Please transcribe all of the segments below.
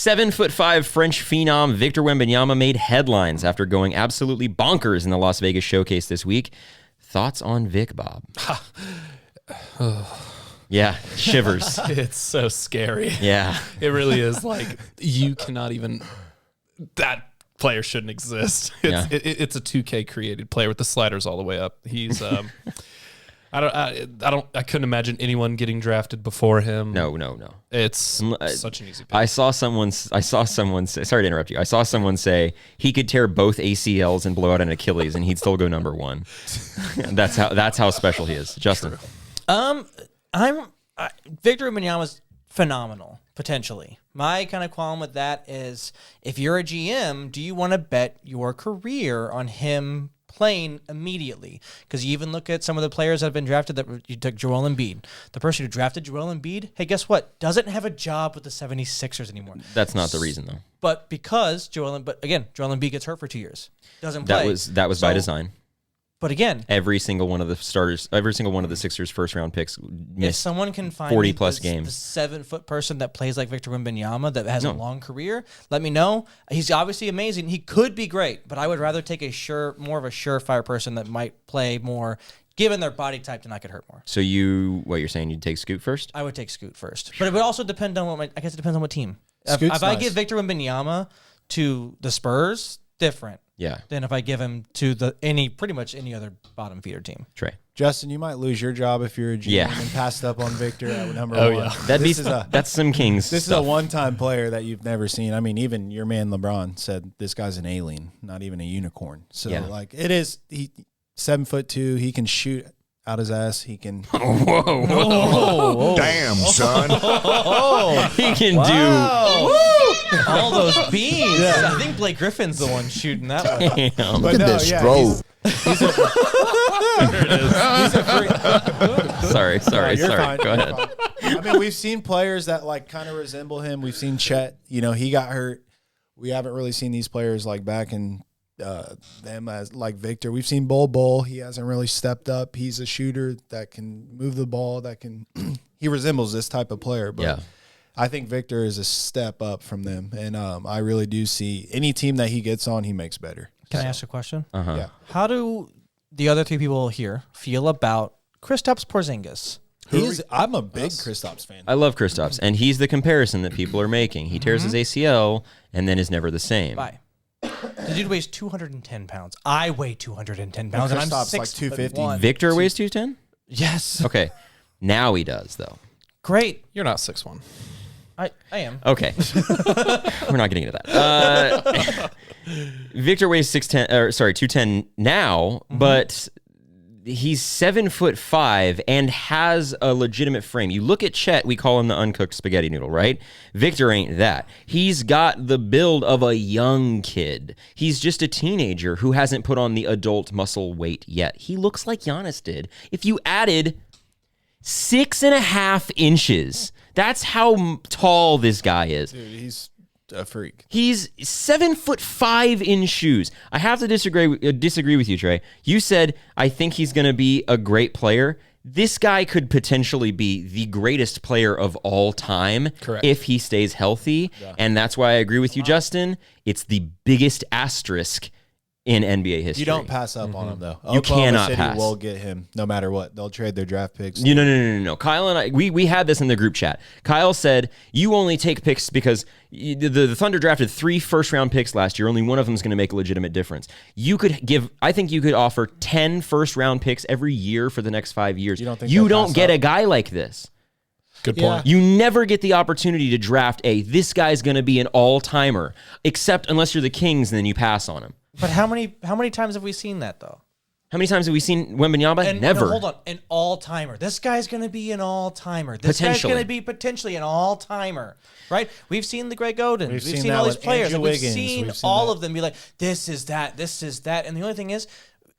7'5" French phenom Victor Wembanyama made headlines after going absolutely bonkers in the Las Vegas showcase this week. Thoughts on Vic, Bob? Yeah, shivers. It's so scary. Yeah. It really is. Like, you cannot even... That player shouldn't exist. It's a 2K created player with the sliders all the way up. He's... I couldn't imagine anyone getting drafted before him. No. It's such an easy pick. I saw someone say, sorry to interrupt you. I saw someone say he could tear both ACLs and blow out an Achilles and he'd still go number one. That's how special he is. Justin. Victor Wembanyama's phenomenal, potentially. My kind of qualm with that is, if you're a GM, do you want to bet your career on him playing immediately? Because you even look at some of the players that have been drafted. That you took Joel Embiid. The person who drafted Joel Embiid, hey, guess what? Doesn't have a job with the 76ers anymore. That's not the reason, though. But because Joel Embiid gets hurt for 2 years, doesn't play. That was by design. But again, every single one of the Sixers' first round picks missed. If someone can find 40+ games, the 7-foot person that plays like Victor Wembanyama that has a long career, let me know. He's obviously amazing. He could be great, but I would rather take more of a surefire person that might play more, given their body type, than I could hurt more. So you're saying you'd take Scoot first? I would take Scoot first, but it would also depend on I guess it depends on what team. If I give Victor Wembanyama to the Spurs, different. Yeah. Than if I give him to pretty much any other bottom feeder team. Trey. Justin, you might lose your job if you're a GM and passed up on Victor at number one. Yeah. That's some Kings This stuff. is a one-time player that you've never seen. I mean, even your man LeBron said this guy's an alien, not even a unicorn. So, it is. 7'2". He can shoot out his ass. He can. Whoa. Damn, son. He can do. All those beans. Yeah. I think Blake Griffin's the one shooting that one. Look at this stroke. Sorry. Fine. Go ahead. I mean, we've seen players that kind of resemble him. We've seen Chet. He got hurt. We haven't really seen these players back in them as like Victor. We've seen Bull. He hasn't really stepped up. He's a shooter that can move the ball. That can. He resembles this type of player. But yeah. I think Victor is a step up from them, and I really do see any team that he gets on, he makes better. Can I ask a question? Uh-huh. Yeah. How do the other 3 people here feel about Kristaps Porzingis? I'm a big Kristaps fan. I love Kristaps, and he's the comparison that people are making. He tears his ACL and then is never the same. Bye. The dude weighs 210 pounds. I weigh 210 pounds, and I'm 6'2". Victor weighs 210? Yes. Okay. Now he does, though. Great. You're not 6'1". I am. Okay. We're not getting into that. Victor weighs 210 now, but he's 7'5" and has a legitimate frame. You look at Chet, we call him the uncooked spaghetti noodle, right? Victor ain't that. He's got the build of a young kid. He's just a teenager who hasn't put on the adult muscle weight yet. He looks like Giannis did. If you added 6.5 inches, that's how tall this guy is. Dude, he's a freak. He's 7'5" in shoes. I have to disagree with you, Trey. You said, I think he's going to be a great player. This guy could potentially be the greatest player of all time. Correct. If he stays healthy. Yeah. And that's why I agree with you, Justin. It's the biggest asterisk in NBA history. You don't pass up on him, though. You cannot City pass. will get him no matter what. They'll trade their draft picks. No. Kyle and I, we had this in the group chat. Kyle said, you only take picks because the Thunder drafted 3 first-round picks last year. Only one of them is going to make a legitimate difference. I think you could offer 10 first-round picks every year for the next 5 years. You don't get a guy like this. Good point. You never get the opportunity to draft this guy's going to be an all-timer, except unless you're the Kings and then you pass on him. But how many times have we seen that, though? How many times have we seen Wembanyama? Never. No, hold on. An all-timer. This guy's going to be an all-timer. This guy's going to be potentially an all-timer, right? We've seen the Greg Oden. We've seen all these players. We've seen all of them be like, this is that. And the only thing is,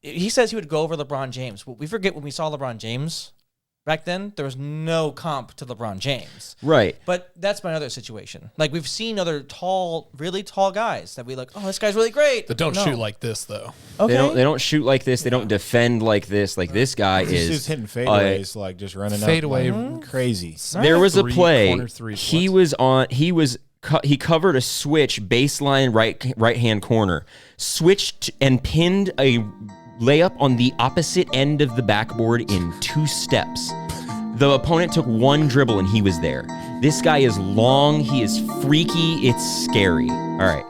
he says he would go over LeBron James. We forget when we saw LeBron James back then, there was no comp to LeBron James. Right. But that's my other situation. Like, we've seen other really tall guys that we like, oh, this guy's really great. That don't shoot like this, though. Okay. They don't shoot like this. They don't defend like this. Like, this guy is just hitting fadeaways, like just running fadeaway up. Crazy. There was a play. He was He covered a switch baseline right hand corner, switched and pinned a layup on the opposite end of the backboard in 2 steps. The opponent took 1 dribble and he was there. This guy is long. He is freaky. It's scary. All right.